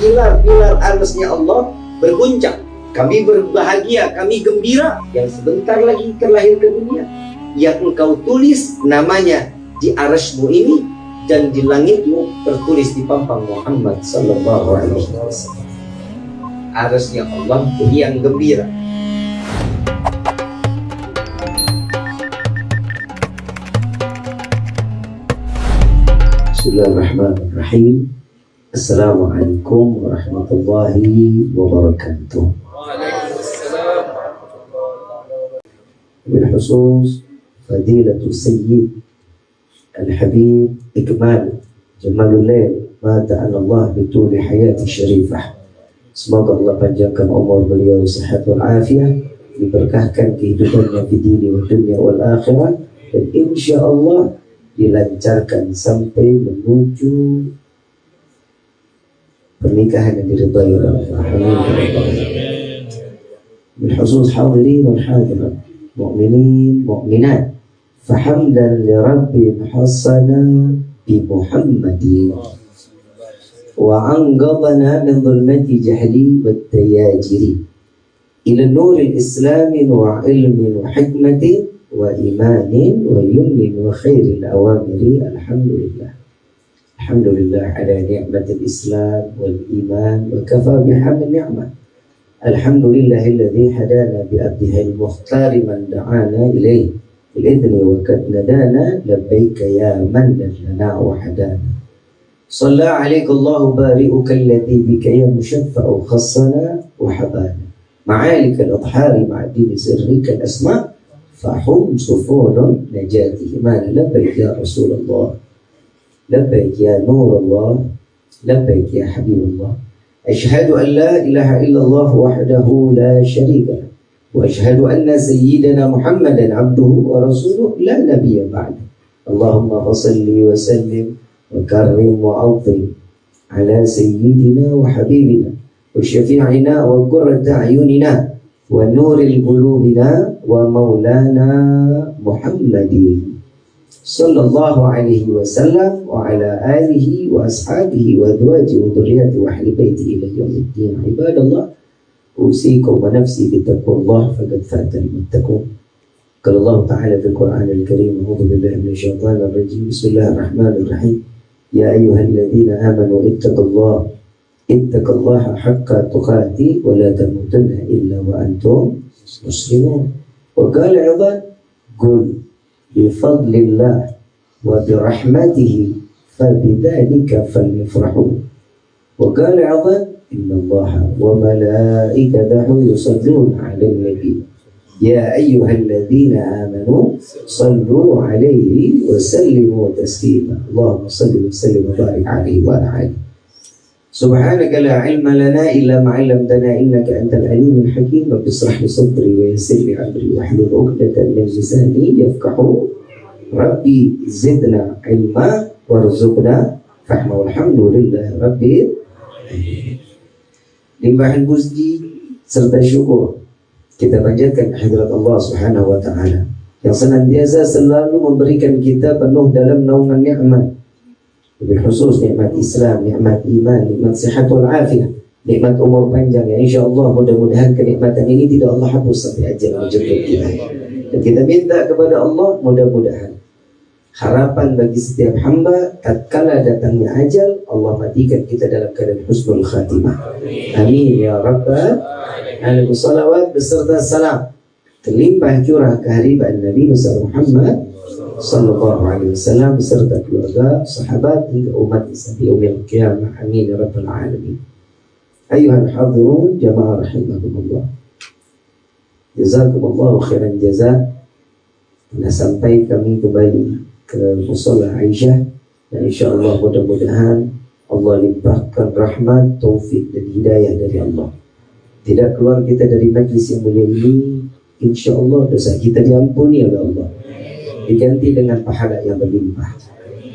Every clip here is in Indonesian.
pilar-pilar arsy-Nya Allah berguncang. Kami berbahagia, kami gembira yang sebentar lagi terlahir ke dunia, yang engkau tulis namanya di arsy-Mu ini, dan di langit-Mu tertulis di pampang Muhammad sallallahu alaihi wasallam. Arsy-Nya Allah yang gembira. Bismillahirrahmanirrahim. Assalamualaikum warahmatullahi wabarakatuh. Waalaikumsalam. Bilkhusus Fadilatul Sayyid Al-Habib Ikmal Jamalul-Lail mata Allah bituli hayati syarifah. Semoga Allah panjangkan umur beliau, sehat wal afiah, diberkahkan kehidupannya di dunia wal dunia wal akhirah, dan insya Allah dilancarkan sampai menuju pernikahan yang diridhai oleh Allah. Bilkhusus hadirin wal hadirat, mu'minin mu'minat, fahamdan li rabbin hasana bi Muhammadin wa anqadhana min dhulmati jahli wat tayajiri ila nuril islami wa ilmin wa hikmatin wa imanin wa yumnin wa khairil awamiri. Alhamdulillah, alhamdulillah ala ni'matil islam wal iman wa kafa bihamd ni'mah. Alhamdulillahilladzi hadana bi abdihi al-mukhtar man da'ana ilayhi bil idni wa kad nadana labbaika ya man lana wa hadana. Shalla alayka Allahu bari'uka alladzi bika ya mushaffa'u khassana wa habana ma'alika al-adhari ma'adini sirrika al-asma' fahum sufulun najatih. Mana labbaik ya Rasulullah, labbaik ya Nurullah, labbaik ya Habibullah. Ashhadu an la ilaha illallah wahdahu la syarika lah, wa ashhadu anna sayyidana Muhammadan abduhu wa rasuluh la nabiyya ba'da. Allahumma salli wa sallim wa karrim wa azim ala sayyidina wa habibina wa syafi'ina wa qurrata a'yunina wa nuril qulubina wa maulana Muhammadin sallallahu alaihi wasallam wa ala alihi wa ashabihi wa azwajihi wa dhurriyyatihi wa ahli baiti ila yaumiddin. Ibadallah, usikum wa nafsi bittaqwallah faqad fatal muttaqun. Qala Allah ta'ala fil Qur'an al-Karim, a'udzu billahi minasy syaithanir rajim. Bismillahirrahmanirrahim. Ya ayyuhalladzina amanu ittaqullaha haqqa tuqatih wa la tamutunna illa wa antum muslimun. Wa qala aidan qul bi fadlillah wa bi rahmatihi fabidzalika falyafrahu. Wa qala aidan innallaha wa malaikatahu yusalluna 'alan nabi ya ayyuhalladzina amanu sallu 'alaihi wa sallimu taslima. Allahumma salli wa sallim wa barik 'alaihi wa ala alihi. Subhanaka la ilma lana illa ma 'allamtana innaka antal alimul hakim. Rabbi ishrah li sadri wa yassir li amri wahlul 'uqdatan min lisani yafqahu Rabbi zidna ilma warzuqna fahma. Walhamdulillahi rabbil alamin. Limpahan puji serta syukur kita panjatkan kehadirat Allah Subhanahu wa taala yang senantiasa selalu memberikan kita penuh dalam naungan nikmat. Lebih khusus nikmat Islam, nikmat iman, nikmat sihat wal afiyah, nikmat umur panjang yang insyaAllah mudah-mudahan kenikmatan ini tidak Allah hapus sampai ajal menjemput kita. Dan kita minta kepada Allah mudah-mudahan harapan bagi setiap hamba tatkala datangnya ajal, Allah matikan kita dalam keadaan husnul khatimah. Amin ya rabbal alamin. Salawat beserta salam terlimpah curah kehadiran Nabi besar Muhammad sallallahu alaihi wasallam beserta keluarga, sahabat hingga umat sampai yaumil qiyamah. Amin ya rabbal alamin. Ayuhal hadirun jamaah rahimakumullah, jazakumullahu khairan jazaa. Nah, sampai kami kembali ke musalla Aisyah, dan insyaallah mudah-mudahan Allah limpahkan rahmat, taufik dan hidayah dari Allah. Tidak keluar kita dari majlis yang mulia ini, insyaallah dosa kita diampuni oleh Allah, diganti dengan pahala yang berlimpah.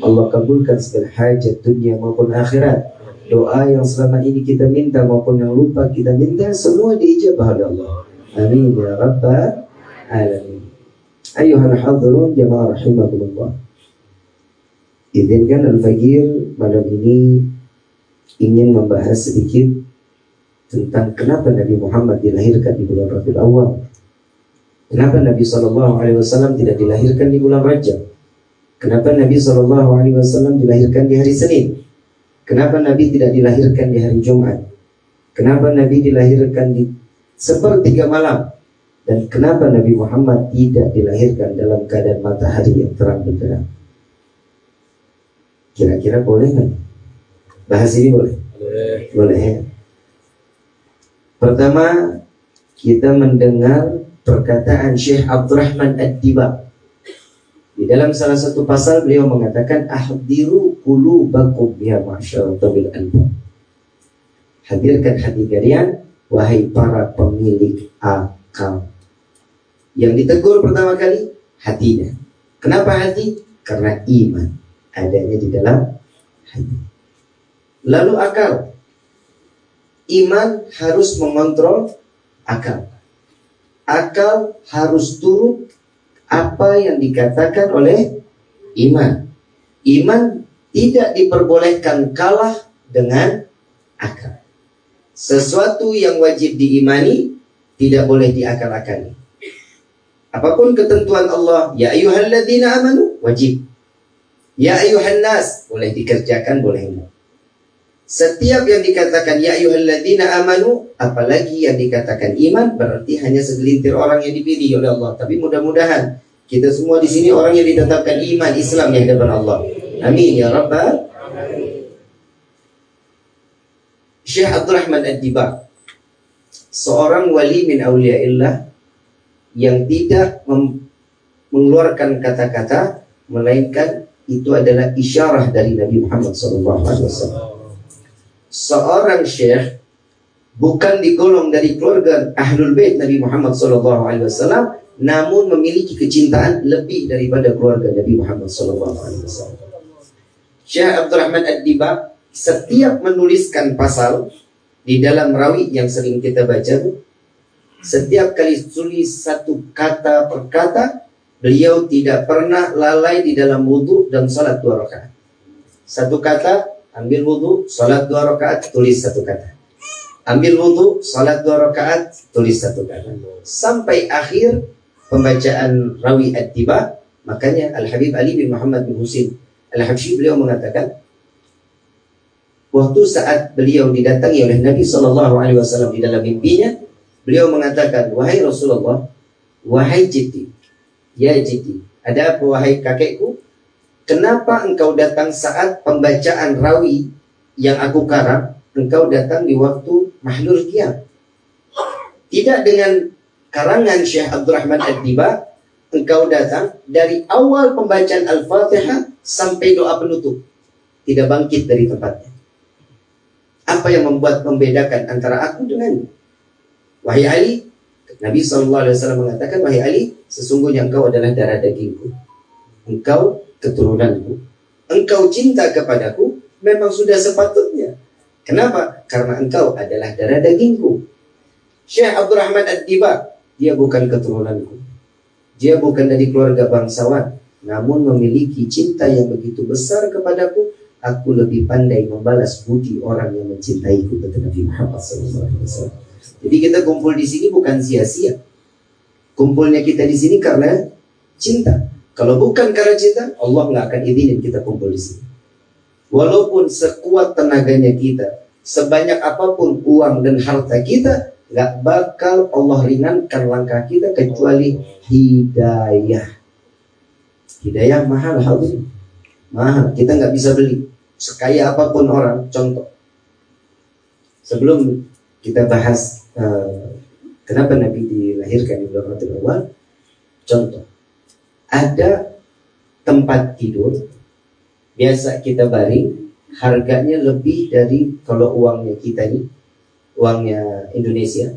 Allah kabulkan segala hajat dunia maupun akhirat. Doa yang selama ini kita minta maupun yang lupa kita minta, semua diijabah oleh Allah. Amin ya rabbal alamin. Ayuhal hadirun jamaah rahimakumullah, izinkan Al-Fajir malam ini ingin membahas sedikit tentang kenapa Nabi Muhammad dilahirkan di bulan Rabiul Awwal. Kenapa Nabi SAW tidak dilahirkan di bulan Rajab? Kenapa Nabi SAW dilahirkan di hari Senin? Kenapa Nabi tidak dilahirkan di hari Jumat? Kenapa Nabi dilahirkan di sepertiga malam? Dan kenapa Nabi Muhammad tidak dilahirkan dalam keadaan matahari yang terang benderang? Kira-kira boleh kan? Bahas ini boleh? Boleh ya. Pertama, kita mendengar perkataan Syekh Abdurrahman Ad-Dibaq. Di dalam salah satu pasal beliau mengatakan, ahdiru qulubakum ya ma'syar tabil albab. Hadirkan hati kalian, wahai para pemilik akal. Yang ditegur pertama kali, hatinya. Kenapa hati? Karena iman adanya di dalam hati. Lalu akal. Iman harus mengontrol akal. Akal harus turut apa yang dikatakan oleh iman. Iman tidak diperbolehkan kalah dengan akal. Sesuatu yang wajib diimani tidak boleh diakal-akali. Apapun ketentuan Allah, ya ayyuhalladzina amanu, wajib. Ya ayyuhan nas, boleh dikerjakan, boleh enggak. Setiap yang dikatakan ya ayyuhalladzina amanu, apalagi yang dikatakan iman, berarti hanya segelintir orang yang dipilih oleh Allah. Tapi mudah-mudahan kita semua di sini orang yang ditetapkan iman Islam di hadapan Allah. Amin ya rabbal alamin. Syekh Abdurrahman Ad-Dibaq, seorang wali min auliyaillah yang tidak mengeluarkan kata-kata, melainkan itu adalah isyarah dari Nabi Muhammad SAW. Seorang syekh bukan digolong dari keluarga Ahlul Bait Nabi Muhammad SAW, namun memiliki kecintaan lebih daripada keluarga Nabi Muhammad SAW. Syekh Abdurrahman Ad-Dibaq setiap menuliskan pasal di dalam rawi yang sering kita baca, setiap kali tulis satu kata per kata, beliau tidak pernah lalai di dalam wudu dan salat 2 rakaat. Satu kata, ambil wudu, salat 2 rakaat, tulis satu kata. Ambil wudu, salat 2 rakaat, tulis satu kata. Sampai akhir pembacaan rawi Ad-Dibaq. Makanya Al-Habib Ali bin Muhammad bin Husin Al-Habsyi, beliau mengatakan, waktu saat beliau didatangi oleh Nabi SAW di dalam mimpinya, beliau mengatakan, wahai Rasulullah, wahai Jiddi, ya Jiddi, ada apa wahai kakekku? Kenapa engkau datang saat pembacaan rawi yang aku karang? Engkau datang di waktu mahlul qiyam. Tidak dengan karangan Syekh Abdurrahman Ad-Dibaq, engkau datang dari awal pembacaan Al-Fatihah sampai doa penutup, tidak bangkit dari tempatnya. Apa yang membedakan antara aku denganmu? Wahai Ali, Nabi SAW mengatakan, wahai Ali, sesungguhnya engkau adalah darah dagingku, engkau keturunanku, engkau cinta kepadaku, memang sudah sepatutnya. Kenapa? Karena engkau adalah darah dagingku. Syekh Abdurrahman Ad-Dibaq, dia bukan keturunanku, dia bukan dari keluarga bangsawan, namun memiliki cinta yang begitu besar kepadaku. Aku lebih pandai membalas budi orang yang mencintaiku, kata Nabi Muhammad SAW. Jadi kita kumpul di sini bukan sia-sia. Kumpulnya kita di sini karena cinta. Kalau bukan karena cinta, Allah nggak akan izinin kita kumpul di sini. Walaupun sekuat tenaganya kita, sebanyak apapun uang dan harta kita, nggak bakal Allah ringankan langkah kita kecuali hidayah. Hidayah mahal, hadirin. Mahal, kita nggak bisa beli. Sekaya apapun orang, contoh. Sebelum kita bahas kenapa Nabi dilahirkan di bulan Rabiul Awwal, contoh. Ada tempat tidur, biasa kita baring, harganya lebih dari, kalau uangnya kita nih, uangnya Indonesia,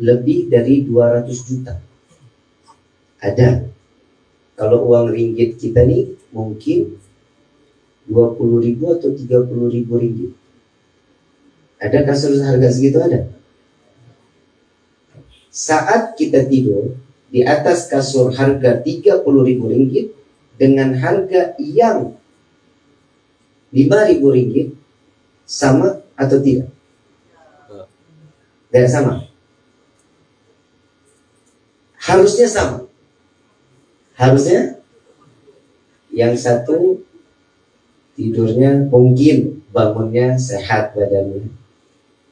lebih dari 200 juta. Ada. Kalau uang ringgit kita nih, mungkin 20.000 atau 30.000 ringgit. Ada kasur harga segitu? Ada. Saat kita tidur di atas kasur harga 30.000 ringgit dengan harga yang 5.000 ringgit, sama atau tidak? Tidak sama. Harusnya sama. Harusnya yang satu tidurnya mungkin bangunnya sehat badannya.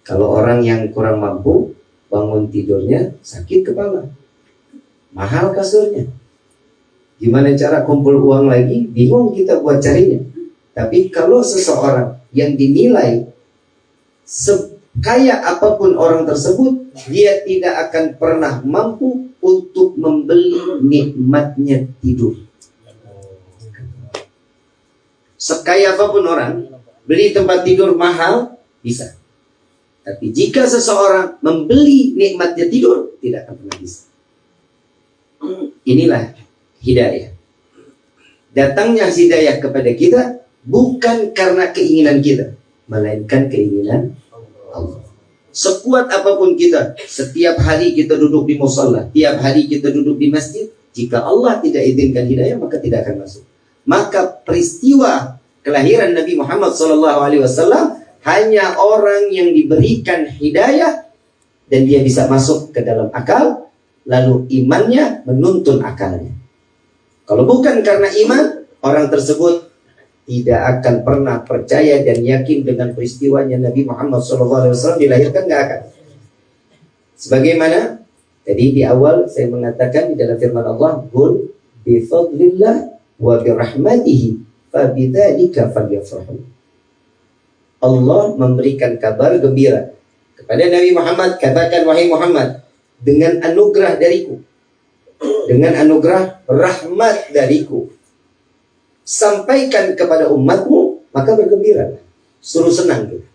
Kalau orang yang kurang mampu bangun tidurnya sakit kepala, mahal kasurnya. Gimana cara kumpul uang lagi? Bingung kita buat carinya. Tapi kalau seseorang yang dinilai sekaya apapun orang tersebut, dia tidak akan pernah mampu untuk membeli nikmatnya tidur. Sekaya apapun orang, beli tempat tidur mahal bisa. Tapi jika seseorang membeli nikmatnya tidur, tidak akan pernah bisa. Inilah hidayah. Datangnya hidayah kepada kita bukan karena keinginan kita, melainkan keinginan Allah. Sekuat apapun kita, setiap hari kita duduk di musalla, tiap hari kita duduk di masjid, jika Allah tidak izinkan hidayah, maka tidak akan masuk. Maka peristiwa kelahiran Nabi Muhammad SAW hanya orang yang diberikan hidayah dan dia bisa masuk ke dalam akal, lalu imannya menuntun akalnya. Kalau bukan karena iman, orang tersebut tidak akan pernah percaya dan yakin dengan peristiwanya Nabi Muhammad SAW dilahirkan, nggak akan. Sebagaimana tadi di awal saya mengatakan di dalam firman Allah, "Qul bi fadlillah wa bi rahmatihi fa bidzalika falyafrahu." Allah memberikan kabar gembira kepada Nabi Muhammad, katakan wahai Muhammad, dengan anugerah dariku, dengan anugerah rahmat dariku, sampaikan kepada umatmu, maka bergembira. Suruh senang gitu.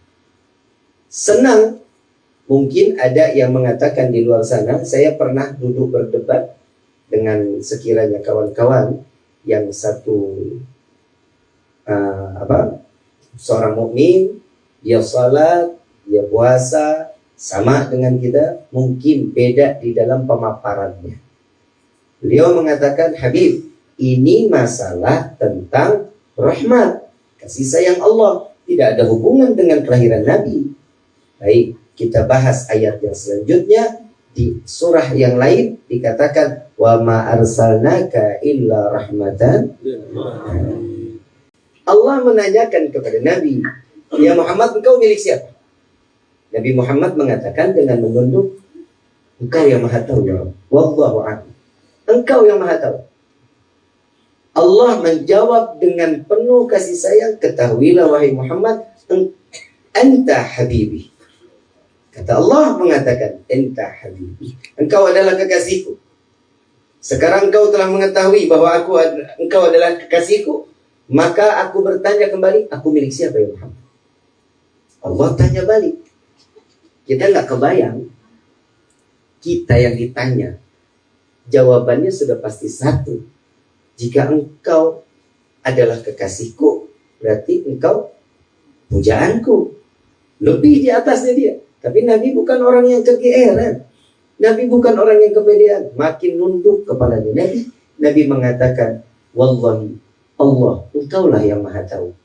Senang. Mungkin ada yang mengatakan di luar sana, saya pernah duduk berdebat dengan sekiranya kawan-kawan yang satu seorang mukmin, dia salat, dia puasa, sama dengan kita, mungkin beda di dalam pemaparannya. Beliau mengatakan, Habib, ini masalah tentang rahmat, kasih sayang Allah, tidak ada hubungan dengan kelahiran Nabi. Baik, kita bahas ayat yang selanjutnya. Di surah yang lain dikatakan, wa ma arsalnaka illa rahmatan. Allah menanyakan kepada Nabi, ya Muhammad, engkau milik siapa? Nabi Muhammad mengatakan dengan menunduk, engkau yang maha tahu ya Rabb. Wallahu a'lam. Engkau yang maha tahu. Allah menjawab dengan penuh kasih sayang, ketahuilah wahai Muhammad, anta habibi. Kata Allah mengatakan, anta habibi. Engkau adalah kekasihku. Sekarang engkau telah mengetahui bahwa engkau adalah kekasihku. Maka aku bertanya kembali, aku milik siapa ya Muhammad? Allah tanya balik. Kita nggak kebayang, kita yang ditanya, jawabannya sudah pasti satu. Jika engkau adalah kekasihku, berarti engkau pujaanku. Lebih di atasnya dia. Tapi Nabi bukan orang yang kegeeran. Nabi bukan orang yang kepedean. Makin nunduk kepalanya. Nabi mengatakan, wallahi, Allah, engkaulah yang maha tahu.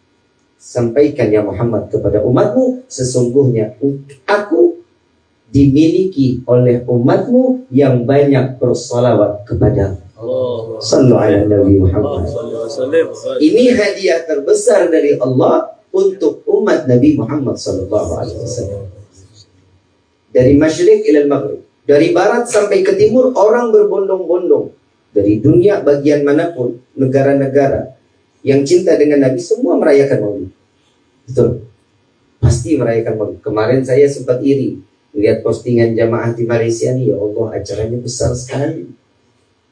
Sampaikan ya Muhammad kepada umatmu, sesungguhnya aku dimiliki oleh umatmu yang banyak bersalawat kepada Sallu ala Nabi Muhammad. Ini hadiah terbesar dari Allah untuk umat Nabi Muhammad SAW. Dari masyrik ila maghrib, dari barat sampai ke timur, orang berbondong-bondong dari dunia bagian manapun, negara-negara yang cinta dengan Nabi semua merayakan Maulid. Betul, pasti merayakan Maulid. Kemarin saya sempat iri lihat postingan jamaah di Malaysia nih, ya Allah, acaranya besar sekali.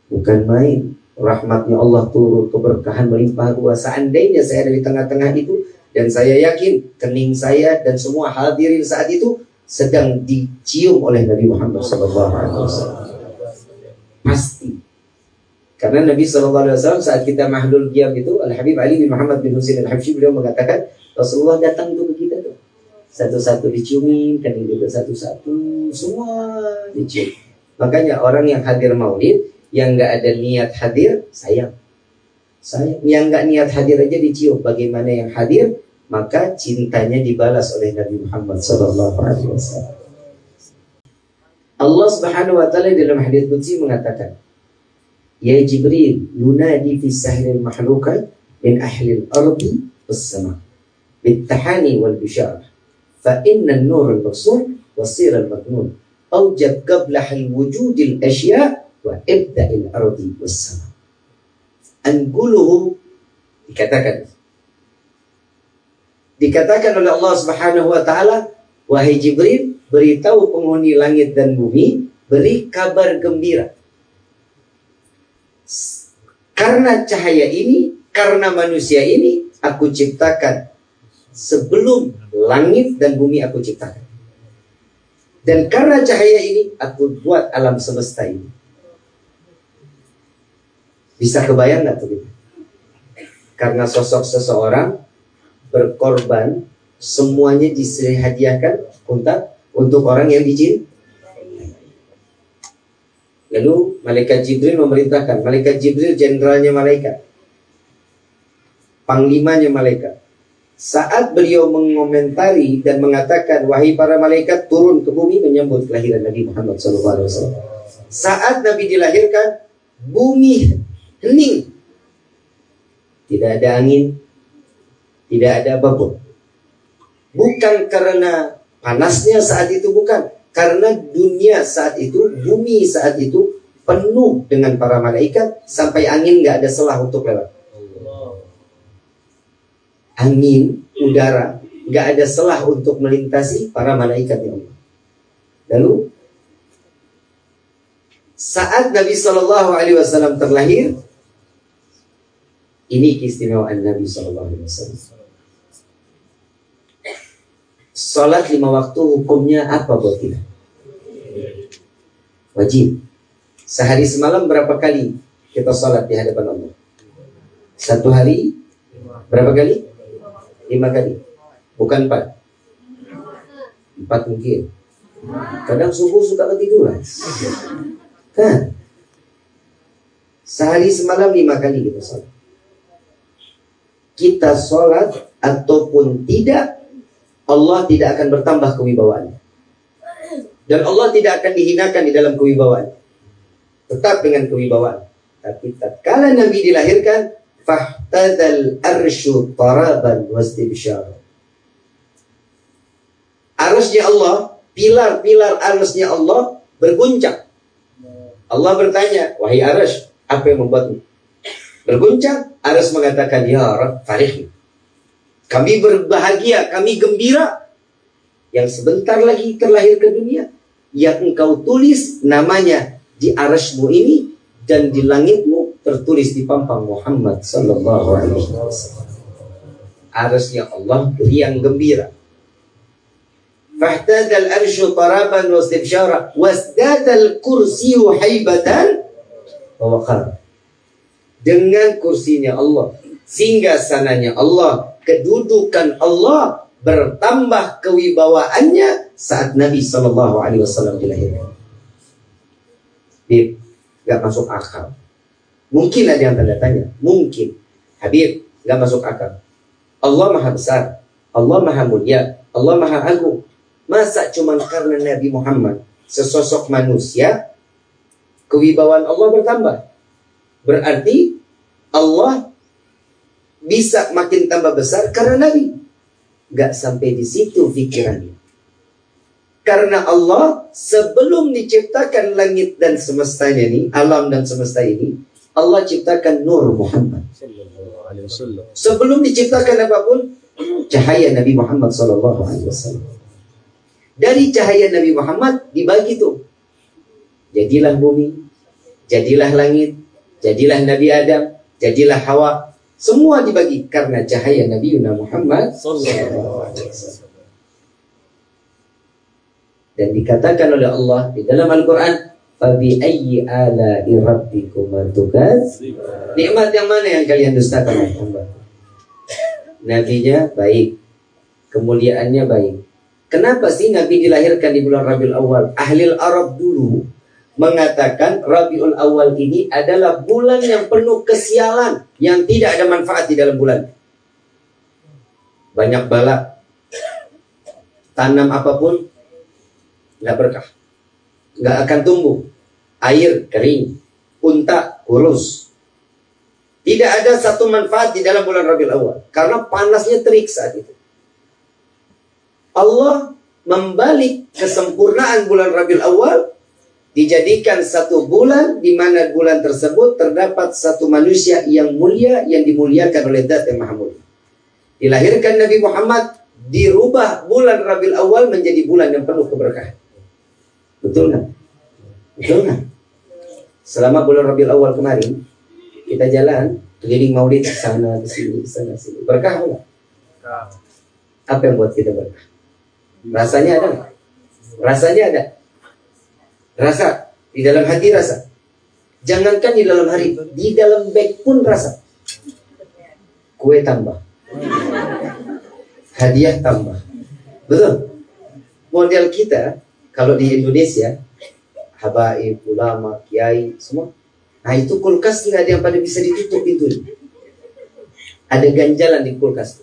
Bukan main, rahmatnya Allah turun, keberkahan melimpah ruah. Seandainya saya ada di tengah-tengah itu, dan saya yakin kening saya dan semua hadirin saat itu sedang dicium oleh Nabi Muhammad SAW. Pasti. Karena Nabi SAW saat kita mahlul qiyam itu, Al-Habib Ali bin Muhammad bin Husain Al-Habsyi, beliau mengatakan, Rasulullah datang tuh ke kita tuh. Satu-satu diciumin, kening juga satu-satu, semua dicium. Makanya orang yang hadir maulid, yang gak ada niat hadir, sayang. Yang gak niat hadir aja dicium. Bagaimana yang hadir, maka cintanya dibalas oleh Nabi Muhammad SAW. Allah Subhanahu wa taala dalam hadits qudsi mengatakan, "Ya Jibril, yunadi fi sahil mahlukat min ahli al-ardi was-sama bit-tahani wal bisyarah fa inna an-nur al-maqsur wasir al-maknun awjad qabla al-wujud al-ashya wa ibda al-ardi was-sama." Anquluhu dikatakan oleh Allah Subhanahu wa taala, wahai Jibril, beritahu penghuni langit dan bumi, beri kabar gembira. Karena cahaya ini, karena manusia ini, aku ciptakan sebelum langit dan bumi aku ciptakan. Dan karena cahaya ini, aku buat alam semesta ini. Bisa kebayang nggak tuh? Karena sosok seseorang berkorban, semuanya disediakan untuk orang yang dicintai. Lalu malaikat Jibril memerintahkan, malaikat Jibril jenderalnya malaikat, panglimanya malaikat. Saat beliau mengomentari dan mengatakan, wahai para malaikat, turun ke bumi menyambut kelahiran Nabi Muhammad SAW. Saat Nabi dilahirkan, bumi hening, tidak ada angin, tidak ada apapun. Bukan karena panasnya saat itu, bukan. Karena dunia saat itu, bumi saat itu penuh dengan para malaikat sampai angin gak ada selah untuk lewat. Angin, udara, gak ada selah untuk melintasi para malaikat ya Allah. Lalu saat Nabi SAW terlahir, ini keistimewaan Nabi SAW. Salat 5 waktu hukumnya apa buat kita? Wajib. Sehari semalam berapa kali kita salat di hadapan Allah? Satu hari berapa kali? 5 kali. Bukan 4. 4 mungkin. Kadang subuh suka ketiduran. Kan? Sehari semalam 5 kali kita salat. Kita salat ataupun tidak, Allah tidak akan bertambah kewibawaannya. Dan Allah tidak akan dihinakan di dalam kewibawaan. Tetap dengan kewibawaan. Tapi tatkala Nabi dilahirkan, fahtadal arsyu taraban wastibsyara. Arusnya Allah, pilar-pilar arusnya Allah berguncang. Allah bertanya, wahai arus, apa yang membuatmu berguncang? Arus mengatakan, ya Rabb, farihni. Kami berbahagia, kami gembira yang sebentar lagi terlahir ke dunia, yang engkau tulis namanya di arasmu ini dan di langitmu tertulis di pampang Muhammad sallallahu alaihi wasallam. Arasnya Allah yang gembira. Fahtadal arsyu taraban wastibsyara wasdadal kursiyyu haibatan wa waqar. Dengan kursinya Allah, singgasananya Allah, kedudukan Allah bertambah kewibawaannya saat Nabi SAW dilahirkan. Habib, gak masuk akal. Mungkin ada yang tanda tanya. Mungkin. Habib, gak masuk akal. Allah maha besar, Allah maha mulia, Allah maha agung. Masa cuman karena Nabi Muhammad sesosok manusia kewibawaan Allah bertambah? Berarti Allah bisa makin tambah besar karena Nabi. Gak sampai di situ pikirannya. Karena Allah sebelum diciptakan langit dan semestanya ini, alam dan semesta ini, Allah ciptakan Nur Muhammad. Sebelum diciptakan apapun, cahaya Nabi Muhammad SAW. Dari cahaya Nabi Muhammad dibagi tuh. Jadilah bumi, jadilah langit, jadilah Nabi Adam, jadilah Hawa. Semua dibagi karena cahaya Nabi Muhammad SAW. Dan dikatakan oleh Allah di dalam Al-Quran, Fabi ayyi ala'i rabbikuma tukaz. Nikmat yang mana yang kalian dustakan Muhammad? Nabinya baik, kemuliaannya baik. Kenapa sih Nabi dilahirkan di bulan Rabiul Awal? Ahlil Arab dulu mengatakan Rabiul Awal ini adalah bulan yang penuh kesialan, yang tidak ada manfaat di dalam bulan. banyak bala, tanam apapun nggak berkah, nggak akan tumbuh, air kering, unta kurus. Tidak ada satu manfaat di dalam bulan Rabiul Awal karena panasnya terik saat itu. Allah membalik kesempurnaan bulan Rabiul Awal, dijadikan satu bulan di mana bulan tersebut terdapat satu manusia yang mulia, yang dimuliakan oleh Zat yang Maha Mulia. Dilahirkan Nabi Muhammad, dirubah bulan Rabiul Awal menjadi bulan yang penuh keberkahan. Betul nggak? Betul nggak? Selama bulan Rabiul Awal kemarin kita jalan keliling maulid sana sini sana sini, berkah enggak? Apa yang buat kita berkah? Rasanya ada nggak? Rasanya ada. Rasa di dalam hati, rasa. Jangankan di dalam hari, di dalam bag pun rasa. Kue tambah, hadiah tambah. Betul. Model kita kalau di Indonesia, habaib, ulama, kiai, semua. Nah itu kulkas nggak ada yang pada bisa ditutup pintunya. Ada ganjalan di kulkas.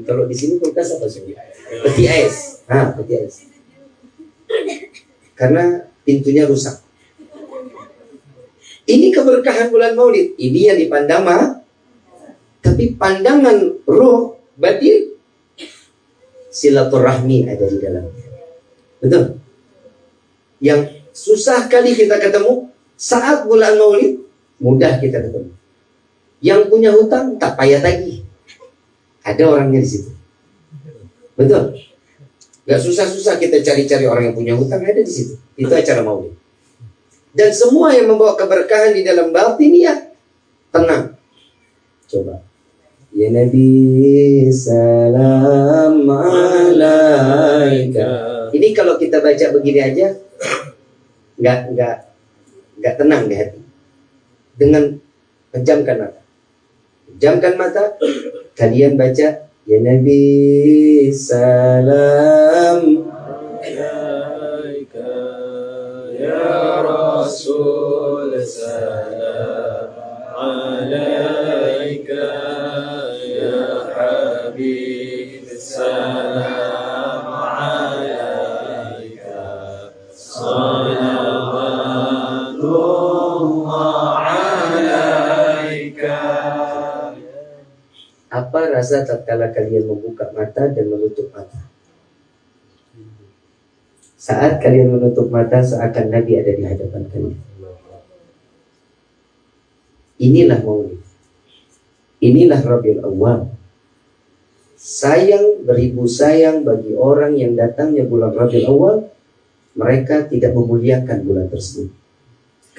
Kalau di sini kulkas apa sih? Peti es. Nah, peti es. Karena pintunya rusak. Ini keberkahan bulan Maulid. Ini yang dipandang tapi pandangan roh batin, silaturahmi ada di dalamnya. Betul. Yang susah kali kita ketemu saat bulan Maulid, mudah kita ketemu. Yang punya hutang tak payah tagih. Ada orangnya di situ. Betul. Gak susah-susah kita cari-cari orang yang punya hutang, ada di situ. Itu acara Maulid. Dan semua yang membawa keberkahan di dalam batin ya tenang. Coba. Ya Nabi salam alaika. Ini kalau kita baca begini aja nggak tenang di hati. Dengan pejamkan mata. Pejamkan mata, kalian baca ya Nabi salam alaika, ya Rasul salam alaika, ya Habib salam alaika, salawatullah alaika. Apa rasa tatkala kalian membuka mata dan menutup mata? Saat kalian menutup mata, seakan Nabi ada di hadapan kalian. Inilah Maulid. Inilah Rabiul Awal. Sayang, beribu sayang bagi orang yang datangnya bulan Rabiul Awal, mereka tidak memuliakan bulan tersebut.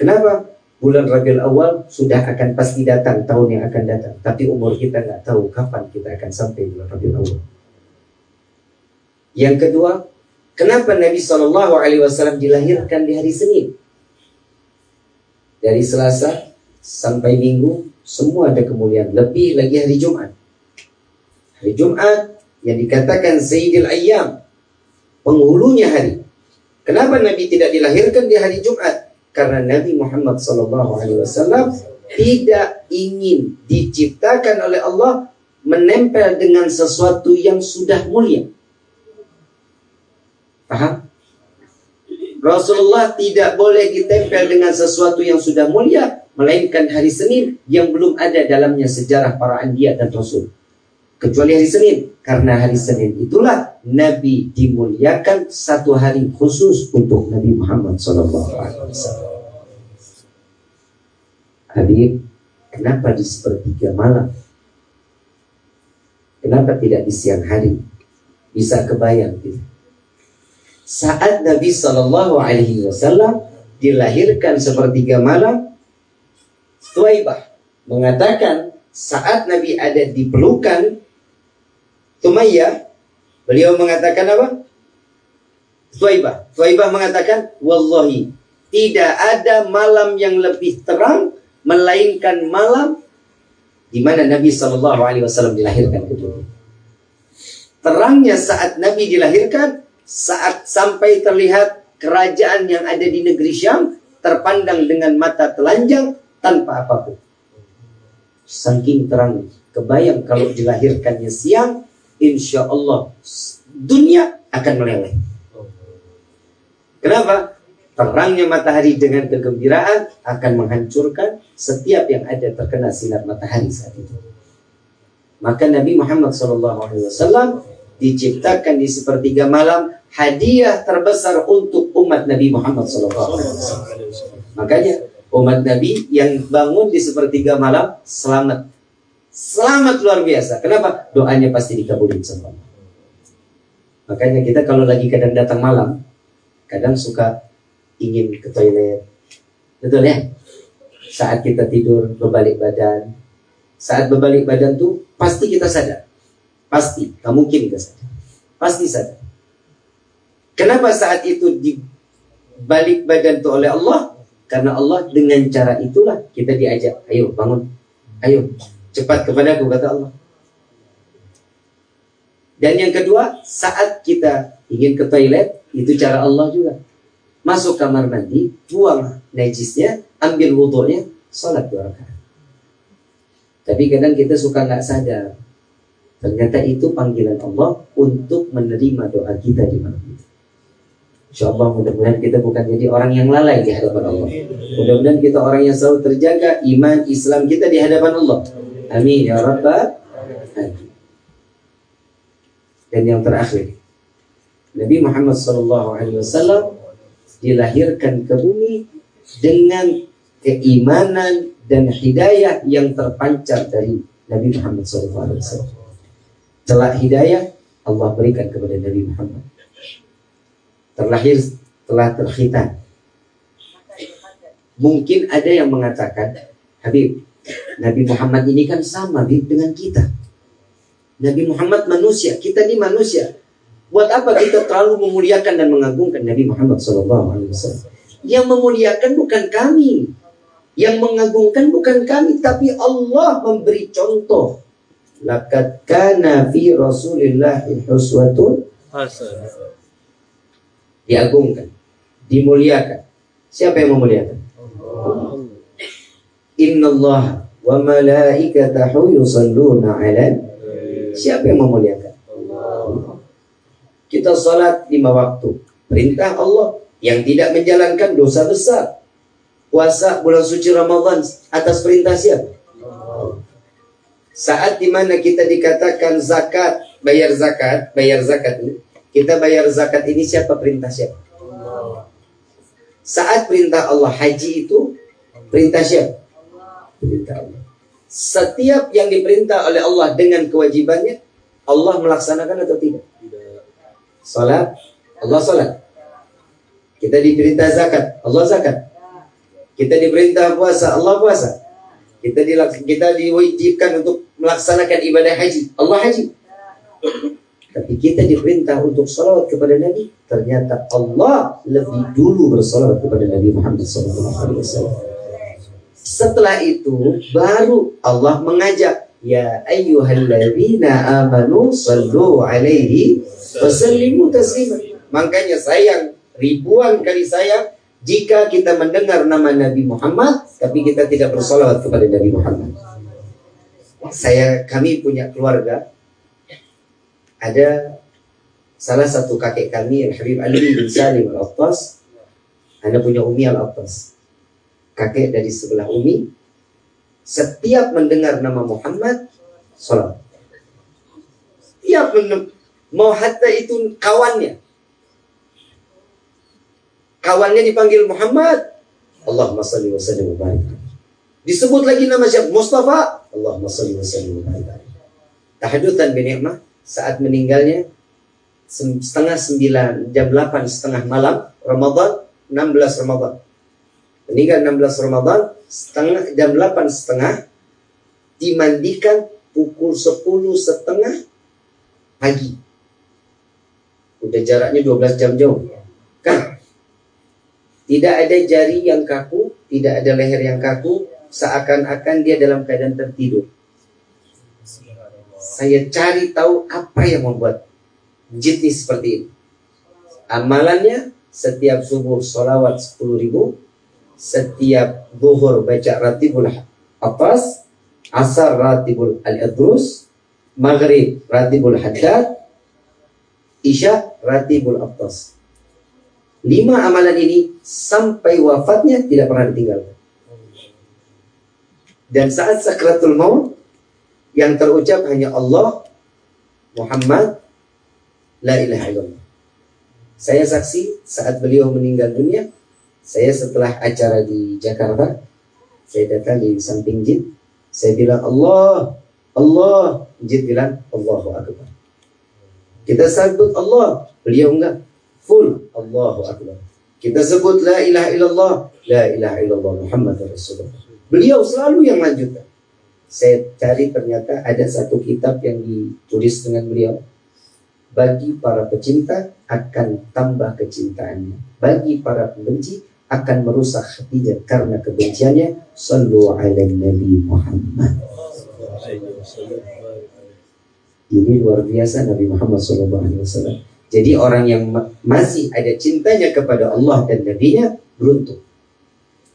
Kenapa? Bulan Rabiul Awal sudah akan pasti datang tahun yang akan datang, tapi umur kita nggak tahu kapan kita akan sampai bulan Rabiul Awal. Yang kedua, kenapa Nabi SAW dilahirkan di hari Senin? Dari Selasa sampai Minggu semua ada kemuliaan. Lebih lagi hari Jumat. Hari Jumat yang dikatakan Sayyidil Ayyam, penghulunya hari. Kenapa Nabi tidak dilahirkan di hari Jumat? Karena Nabi Muhammad SAW tidak ingin diciptakan oleh Allah menempel dengan sesuatu yang sudah mulia. Paham? Rasulullah tidak boleh ditempel dengan sesuatu yang sudah mulia, melainkan hari Senin yang belum ada dalamnya sejarah para anbiya dan rasul. Kecuali hari Senin, karena hari Senin itulah Nabi dimuliakan, satu hari khusus untuk Nabi Muhammad SAW. Habib, kenapa di sepertiga malam? Kenapa tidak di siang hari? Bisa kebayang gitu. Saat Nabi SAW dilahirkan sepertiga malam, Thuwaibah mengatakan saat Nabi ada di pelukan Tumayyah, beliau mengatakan apa? Thuwaibah mengatakan, wallahi, tidak ada malam yang lebih terang melainkan malam di mana Nabi SAW dilahirkan kedua. Terangnya saat Nabi dilahirkan, saat sampai terlihat kerajaan yang ada di negeri Syam terpandang dengan mata telanjang tanpa apapun. Saking terang. Kebayang kalau dilahirkannya siang, insya Allah dunia akan meleleh. Kenapa? Terangnya matahari dengan kegembiraan akan menghancurkan setiap yang ada terkena sinar matahari saat itu. Maka Nabi Muhammad SAW diciptakan di sepertiga malam, hadiah terbesar untuk umat Nabi Muhammad SAW. Makanya umat Nabi yang bangun di sepertiga malam selamat. Selamat luar biasa. Kenapa? Doanya pasti dikabulin sama Allah. Makanya kita kalau lagi kadang datang malam, kadang suka ingin ke toilet. Betul ya? Saat kita tidur berbalik badan. Saat berbalik badan tuh pasti kita sadar. Pasti, tak mungkin kita sadar. Pasti sadar. Kenapa saat itu dibalik badan itu oleh Allah? Karena Allah dengan cara itulah kita diajak, ayo bangun, ayo cepat kepadaku, kata Allah. Dan yang kedua, saat kita ingin ke toilet, itu cara Allah juga. Masuk kamar mandi, buang najisnya, ambil wudhunya, sholat 2 rakaat. Tapi kadang kita suka nggak sadar, ternyata itu panggilan Allah untuk menerima doa kita di malam itu. Insya Allah mudah-mudahan kita bukan jadi orang yang lalai di hadapan Allah. Mudah-mudahan kita orang yang selalu terjaga iman Islam kita di hadapan Allah. Amin ya rabbal alamin. Dan yang terakhir, Nabi Muhammad SAW dilahirkan ke bumi dengan keimanan dan hidayah yang terpancar dari Nabi Muhammad SAW. Celak hidayah Allah berikan kepada Nabi Muhammad. Telah terkhitan. Mungkin ada yang mengatakan, Habib, Nabi Muhammad ini kan sama Habib dengan kita. Nabi Muhammad manusia, kita ini manusia. Buat apa kita terlalu memuliakan dan mengagungkan Nabi Muhammad SAW? Yang memuliakan bukan kami, yang mengagungkan bukan kami, tapi Allah memberi contoh. Laqad kana fi Rasulillahi uswatun hasanah. Diagungkan, dimuliakan. Siapa yang memuliakan? Innallaha wa malaikatahu yusalluna 'alan. Siapa yang memuliakan? Kita salat 5 waktu, perintah Allah. Yang tidak menjalankan dosa besar. Puasa bulan suci Ramadan atas perintah siapa? Saat dimana kita dikatakan zakat, bayar zakat ini, kita bayar zakat ini siapa perintah siapa? Saat perintah Allah haji itu perintah siapa? Perintah Allah. Setiap yang diperintah oleh Allah dengan kewajibannya, Allah melaksanakan atau tidak? Salat, Allah salat. Kita diperintah zakat, Allah zakat. Kita diperintah puasa, Allah puasa. Kita diwajibkan untuk melaksanakan ibadah haji, Allah haji. Tapi kita diperintah untuk salawat kepada Nabi. Ternyata Allah lebih dulu bersalawat kepada Nabi Muhammad SAW. Setelah itu baru Allah mengajak, ya ayyuhalladzina amanu sallu alaihi wasallimu taslima. Makanya sayang, ribuan kali sayang jika kita mendengar nama Nabi Muhammad tapi kita tidak bersalawat kepada Nabi Muhammad. Kami punya keluarga, ada salah satu kakek kami, Al-Habib Ali bin Salim Al-Attas. Anda punya Umi Al-Attas, kakek dari sebelah Umi. Setiap mendengar nama Muhammad, salat. Setiap mau hatta itu kawannya dipanggil Muhammad, Allahumma salli wa sallim wa barik. Disebut lagi nama siapa? Mustafa, Allahumma salli wa sallim wa barik. Tahadutsan bi ni'mah, saat meninggalnya setengah 9, jam 8 setengah malam Ramadan, 16 Ramadan. Meninggal 16 Ramadan, jam 8 setengah, dimandikan pukul 10 setengah pagi. Udah jaraknya 12 jam jauh. Kan? Tidak ada jari yang kaku, tidak ada leher yang kaku, seakan-akan dia dalam keadaan tertidur. Saya cari tahu apa yang membuat jitni seperti ini. Amalannya, setiap subuh sholawat 10.000, setiap zuhur baca ratibul atas, Asar ratibul al-idrus, maghrib ratibul haddad, isya ratibul abtas. 5 amalan ini sampai wafatnya tidak pernah ditinggalkan. Dan saat sakratul maut yang terucap hanya Allah, Muhammad, la ilaha illallah. Saya saksi saat beliau meninggal dunia, saya setelah acara di Jakarta, saya datang di samping jin, saya bilang Allah, Allah, jin bilang Allahu Akbar. Kita sebut Allah, beliau enggak, full Allahu Akbar. Kita sebut la ilaha illallah, la ilaha illallah Muhammad Rasulullah. Beliau selalu yang lanjutkan. Saya cari ternyata ada satu kitab yang ditulis dengan beliau. Bagi para pecinta akan tambah kecintaannya. Bagi para pembenci akan merusak hatinya karena kebenciannya. Sallu ala Nabi Muhammad. Ini luar biasa Nabi Muhammad SAW. Jadi orang yang masih ada cintanya kepada Allah dan Nabi-Nya beruntung.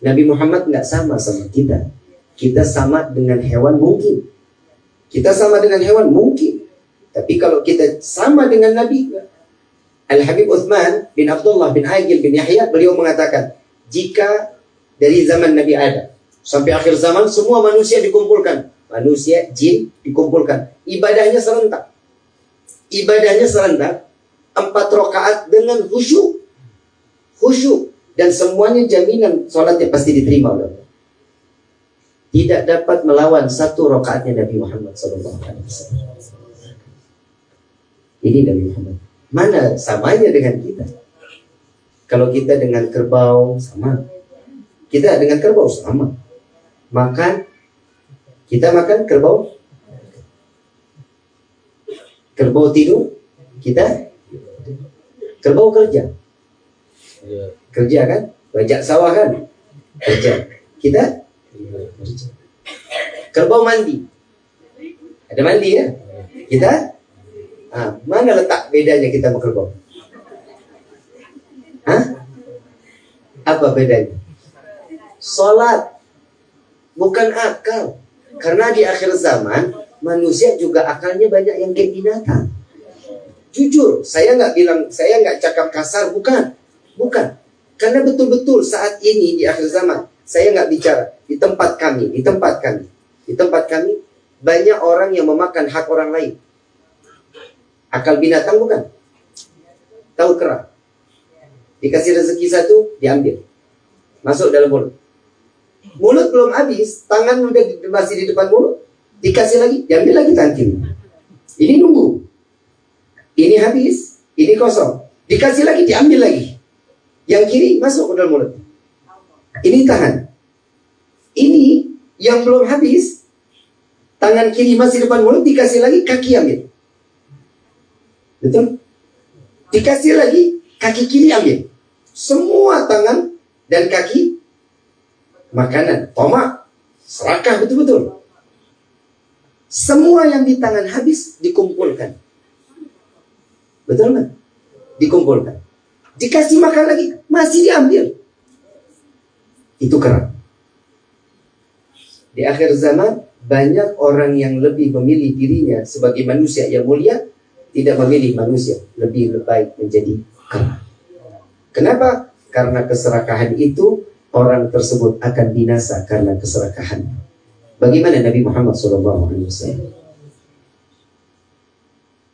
Nabi Muhammad nggak sama kita. Kita sama dengan hewan mungkin. Kita sama dengan hewan mungkin. Tapi kalau kita sama dengan Nabi, Al-Habib Uthman bin Abdullah bin Aqil bin Yahya, beliau mengatakan, jika dari zaman Nabi Adam sampai akhir zaman semua manusia dikumpulkan, manusia, jin dikumpulkan, ibadahnya serentak. Ibadahnya serentak, 4 rakaat dengan khusyuk. Khusyuk. Dan semuanya jaminan sholatnya pasti diterima oleh Allah. Tidak dapat melawan 1 rakaatnya Nabi Muhammad SAW. Ini Nabi Muhammad. Mana samanya dengan kita? Kalau kita dengan kerbau sama. Kita dengan kerbau sama. Makan, kita makan kerbau. Kerbau tidur, kita kerbau kerja. Kerja kan? Bajak sawah kan? Kerja. Kita? Kerja. Kerbau mandi. Ada mandi ya? Kita? Mana letak bedanya kita sama kerbau? Apa bedanya? Salat. Bukan akal. Karena di akhir zaman, manusia juga akalnya banyak yang kayak binatang. Jujur, saya nggak cakap kasar, bukan. Bukan. Karena betul-betul saat ini di akhir zaman, saya nggak bicara di tempat kami, banyak orang yang memakan hak orang lain. Akal binatang bukan? Tahu kera? Dikasih rezeki satu, diambil. Masuk dalam mulut. Mulut belum habis, tangan udah masih di depan mulut. Dikasih lagi, diambil lagi tangan kiri. Ini nunggu. Ini habis, ini kosong. Dikasih lagi, diambil lagi. Yang kiri masuk ke dalam mulut. Ini tahan. Ini yang belum habis, tangan kiri masih depan mulut, dikasih lagi, kaki ambil. Betul? Dikasih lagi, kaki kiri ambil. Semua tangan dan kaki makanan, tomak, serakah betul-betul. Semua yang di tangan habis dikumpulkan. Betul kan? Dikumpulkan. Dikasih makan lagi, masih diambil. Itu kera. Di akhir zaman, banyak orang yang lebih memilih dirinya sebagai manusia yang mulia, tidak memilih manusia lebih baik menjadi kera. Kenapa? Karena keserakahan itu, orang tersebut akan binasa karena keserakahan. Bagaimana Nabi Muhammad SAW?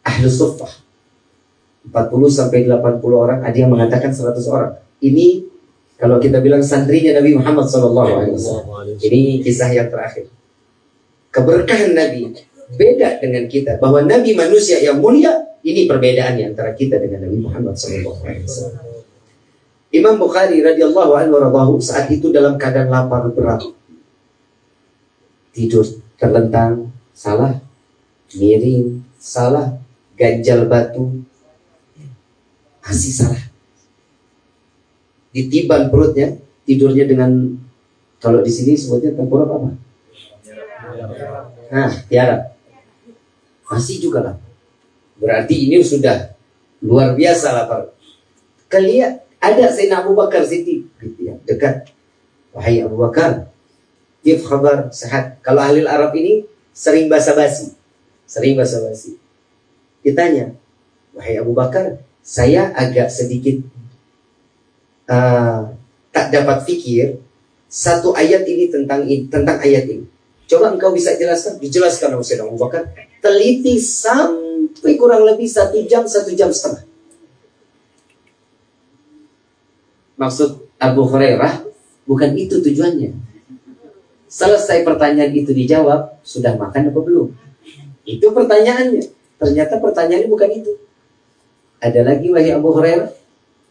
Ahlus Suffah 40-80 orang, ada yang mengatakan 100 orang. Ini kalau kita bilang santrinya Nabi Muhammad SAW. Ini kisah yang terakhir. Keberkahan Nabi beda dengan kita. Bahwa Nabi manusia yang mulia, ini perbedaannya antara kita dengan Nabi Muhammad SAW. Imam Bukhari radhiyallahu anhu saat itu dalam keadaan lapar berat. Tidur terlentang, salah. Miring, salah. Ganjal batu, masih salah. Ditiban perutnya, tidurnya dengan, kalau di sini sebutnya tengkurap apa? Tiarap. Masih juga lapar. Berarti ini sudah luar biasa lapar. Ada Sayyidina Abu Bakar Siddiq gitu ya, dekat. Wahai Abu Bakar, Kif khabar, sehat. Kalau ahli Arab ini sering basa-basi. Sering basa-basi. Ditanya, wahai Abu Bakar, saya agak sedikit tak dapat fikir satu ayat ini tentang ayat ini. Coba engkau bisa jelaskan? Dijelaskan oleh Sayyidina Abu Bakar. Teliti sampai kurang lebih 1 jam, 1,5 jam. Maksud Abu Hurairah, bukan itu tujuannya. Selesai pertanyaan itu dijawab, sudah makan apa belum? Itu pertanyaannya. Ternyata pertanyaannya bukan itu. Ada lagi wahai Abu Hurairah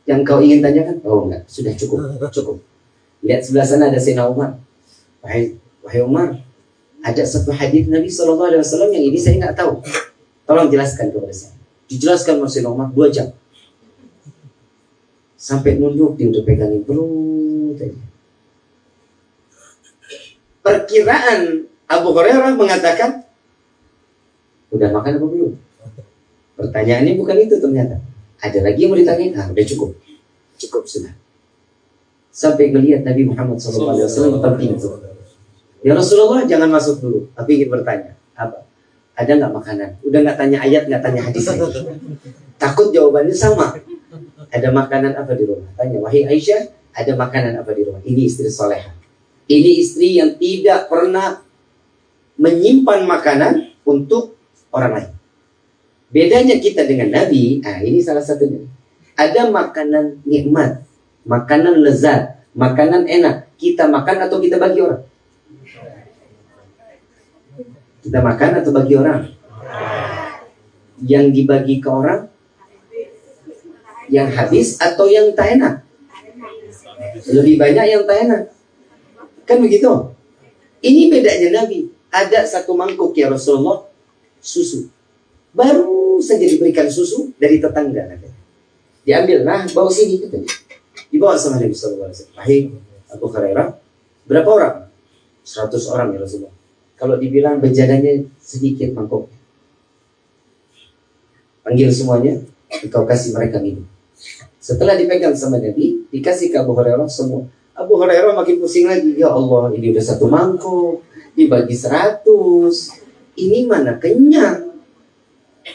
yang kau ingin tanyakan? Oh enggak, sudah cukup. Lihat sebelah sana ada Sayyidina Umar. Wahai Umar, ada satu hadis Nabi SAW yang ini saya nggak tahu. Tolong jelaskan kepada saya. Dijelaskan oleh Sayyidina Umar 2 jam. Sampai nunduk dia udah pegangin perut aja. Perkiraan Abu Hurairah mengatakan, udah makan apa belum? Pertanyaannya bukan itu ternyata. Ada lagi yang mau ditanyain? Udah cukup sudah. Sampai melihat Nabi Muhammad SAW terpintu. Ya Rasulullah, jangan masuk dulu. Tapi ingin bertanya, apa? Ada nggak makanan? Udah nggak tanya ayat, nggak tanya hadis lagi. Takut jawabannya sama. Ada makanan apa di rumah? Tanya, wahai Aisyah, ada makanan apa di rumah? Ini istri solehah. Ini istri yang tidak pernah menyimpan makanan untuk orang lain. Bedanya kita dengan Nabi, ini salah satunya. Ada makanan nikmat, makanan lezat, makanan enak. Kita makan atau kita bagi orang? Kita makan atau bagi orang? Yang dibagi ke orang? Yang habis atau yang tak enak? Lebih banyak yang tak enak. Kan begitu? Ini bedanya Nabi. Ada satu mangkuk ya Rasulullah, susu. Baru saja diberikan susu dari tetangga. Diambil, bawa sini katanya. Dibawa sama Nabi SAW. Wahai Abu Hurairah, berapa orang? 100 orang ya Rasulullah. Kalau dibilang benjananya sedikit mangkuk. Panggil semuanya, engkau kasih mereka minum. Setelah dipegang sama Nabi, dikasih ke Abu Hurairah semua. Abu Hurairah makin pusing lagi. Ya Allah, ini udah 1 mangkuk, dibagi 100. Ini mana kenyang.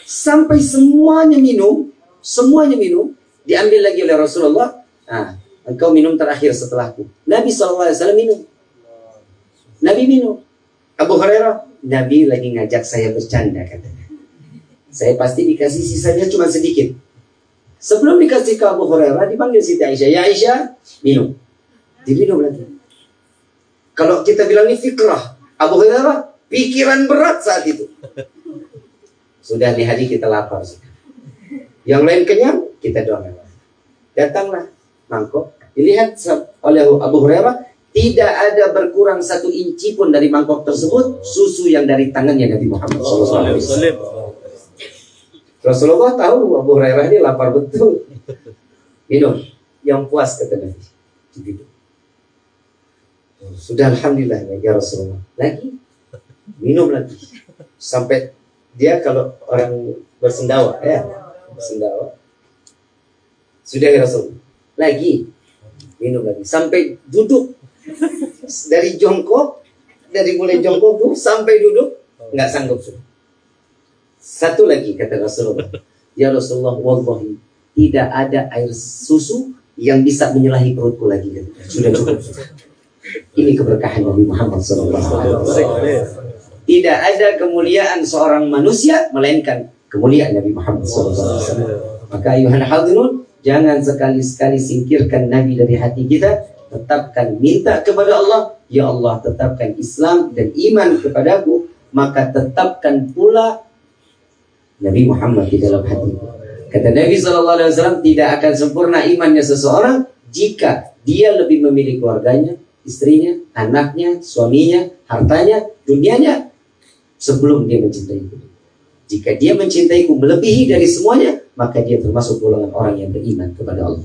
Sampai semuanya minum, diambil lagi oleh Rasulullah. Engkau minum terakhir setelahku. Nabi SAW minum. Nabi minum. Abu Hurairah, Nabi lagi ngajak saya bercanda katanya. Saya pasti dikasih sisanya cuma sedikit. Sebelum dikasih ke Abu Hurairah, dipanggil Siti Aisyah. Ya Aisyah, minum. Diminum lagi. Kalau kita bilang ini fikrah, Abu Hurairah pikiran berat saat itu. Sudah di hari kita lapar. Yang lain kenyang, kita doakan. Datanglah mangkok. Dilihat oleh Abu Hurairah, tidak ada berkurang 1 inci pun dari mangkok tersebut susu yang dari tangannya Nabi Muhammad SAW. Rasulullah tahu Abu Hurairah ini lapar betul. Minum. Yang puas kata Nabi. Minum. Sudah alhamdulillah ya Rasulullah. Lagi minum lagi. Sampai dia kalau orang bersendawa bersendawa. Sudah ya Rasulullah. Lagi minum lagi sampai duduk. Dari mulai jongkok sampai duduk nggak sanggup sudah. 1 lagi kata Rasulullah. Ya Rasulullah, wallahi tidak ada air susu yang bisa menyalahi perutku lagi. Sudah cukup. Ini keberkahan Nabi Muhammad SAW. Tidak ada kemuliaan seorang manusia melainkan kemuliaan Nabi Muhammad SAW. Maka ayuhan hadirun, jangan sekali-sekali singkirkan Nabi dari hati kita. Tetapkan, minta kepada Allah, ya Allah tetapkan Islam dan iman kepadaku, maka tetapkan pula Nabi Muhammad di dalam hati. Kata Nabi SAW, tidak akan sempurna imannya seseorang jika dia lebih memilih keluarganya, istrinya, anaknya, suaminya, hartanya, dunianya sebelum dia mencintaiku. Jika dia mencintaiku melebihi dari semuanya, maka dia termasuk golongan orang yang beriman kepada Allah.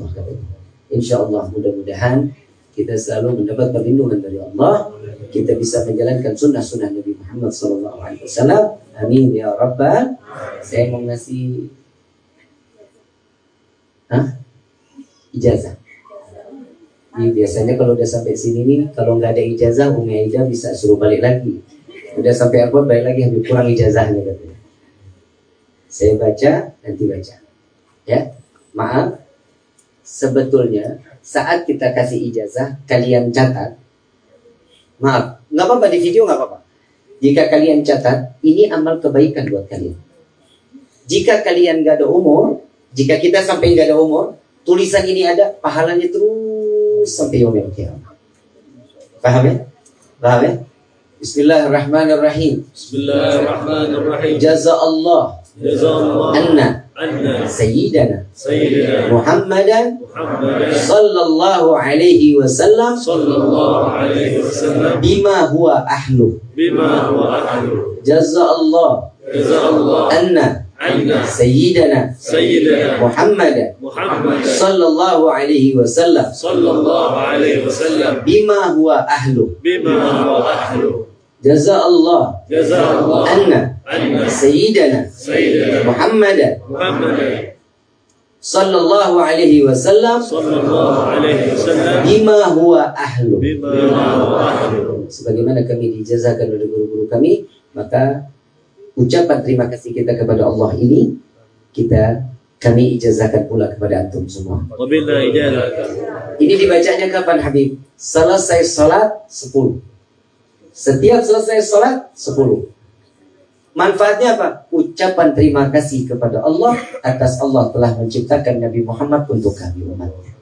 Insya Allah mudah-mudahan kita selalu mendapat perlindungan dari Allah. Kita bisa menjalankan sunnah-sunnah Nabi Muhammad SAW. Amin ya Rabbal. Saya mau ngasih ijazah. Jadi biasanya kalau udah sampai sini nih, kalau nggak ada ijazah, Umi Aida bisa suruh balik lagi. Udah sampai airport balik lagi, habis kurang ijazahnya katanya. Saya baca, nanti baca. Ya, maaf. Sebetulnya saat kita kasih ijazah, kalian catat. Maaf, nggak apa-apa di video, nggak apa-apa. Jika kalian catat, ini amal kebaikan buat kalian. Jika kalian nggak ada umur, jika kita sampai nggak ada umur, tulisan ini ada, pahalanya terus sampai yaumil qiyamah. Paham ya? Paham ya? Bismillahirrahmanirrahim. Bismillahirrahmanirrahim. Jazaallah anna sayyidana Muhammadan sallallahu alaihi wasallam bima huwa ahlu. Jazaallah anna sayyidana Muhammadan sallallahu alaihi wasallam bima huwa ahlu. Jazaallah anna sayyidana Muhammadan sallallahu alaihi wasallam bima huwa ahlu. Sebagaimana kami dijazahkan oleh guru-guru kami, maka ucapan terima kasih kita kepada Allah ini kami ijazahkan pula kepada antum semua. Ini dibacanya kapan Habib? Selesai salat 10. Setiap selesai salat 10. Manfaatnya apa? Ucapan terima kasih kepada Allah atas Allah telah menciptakan Nabi Muhammad untuk kami umatnya.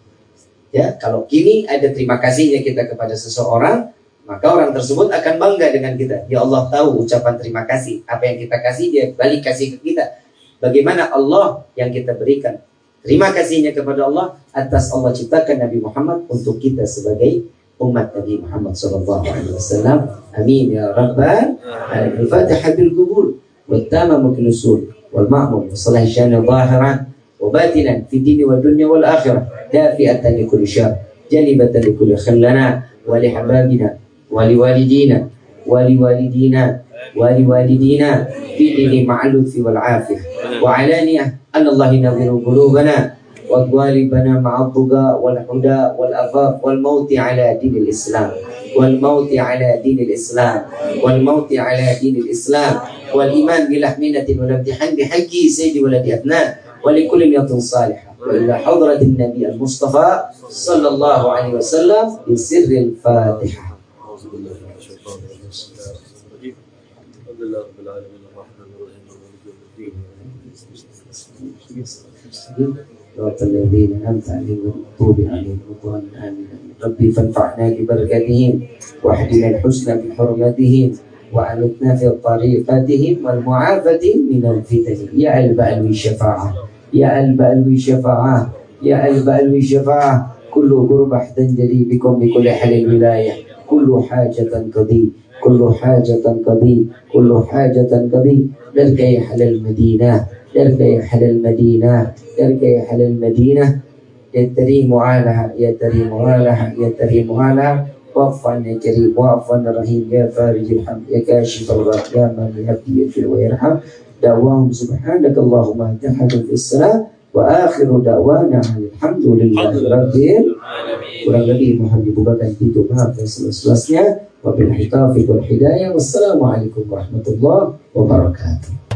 Ya, kalau kini ada terima kasihnya kita kepada seseorang, maka orang tersebut akan bangga dengan kita. Ya Allah tahu ucapan terima kasih. Apa yang kita kasih, dia balik kasih ke kita. Bagaimana Allah yang kita berikan terima kasihnya kepada Allah atas Allah ciptakan Nabi Muhammad untuk kita sebagai umat Nabi Muhammad sallallahu alaihi wasallam. Amin ya rabbal alamin. Al-Fatihah bil qabul wal tamam bil usul wal ma'mum salah syana zahiran wa batinan fi dini wal dunya wal akhirah dafi'atan li kulli syar jalibatan li kulli khallana wa li hababina wa li walidina wa li walidina wa li walidina fi dini ma'al lutfi wal afiyah wa alaniyah an Allah yanziru qulubana وَغَالِبَنَا مَعَ الطُّغَى وَالْحُدَى وَالْأَفَافِ وَالْمَوْتِ عَلَى دِينِ الْإِسْلَامِ وَالْمَوْتِ عَلَى دِينِ الْإِسْلَامِ وَالْمَوْتِ عَلى دِينِ الْإِسْلَامِ وَالْإِيمَانِ بِلَحْمِنَةٍ وَالْامْتِحَانِ بِحَقِّ سَيِّدِ وَلَدِ عَدْنَانَ وَلِكُلِّ نِيَّةٍ صَالِحَةٍ وإلى حضرة النبي المصطفى صلى الله عليه وسلم بسر الفاتحة. صراط الذين أنعمت عليهم غير المغضوب عليهم ولا الضالين. ربي فانفعنا ببركاتهم واهدنا الحسنى بحرمتهم وأمتنا في طريقتهم والمعافاة من الفتن. يا البأل والشفاعة يا البأل والشفاعة يا البأل والشفاعة كل قربة تنجلي بكم بكل حال الولاية كل حاجة قضي كل حاجة قضي كل حاجة قضي لركي حل المدينة لركي حل المدينة لركي حل المدينة يتريم علىها يتريم علىها يتريم علىها وعفوا يا كريم وعفوا رحيم يا فارج الحمد يا كاشف الغم يا من يهدي يغفر ويرحم. دعواهم سبحانك اللهم تحدث في الصلاة وآخر دعوانا الحمد لله رب العالمين. Kurang lebih mohon dibukakan pintu maaf dan seluas-luasnya. Wabillahi taufiq wal hidayah. Wassalamualaikum warahmatullahi wabarakatuh.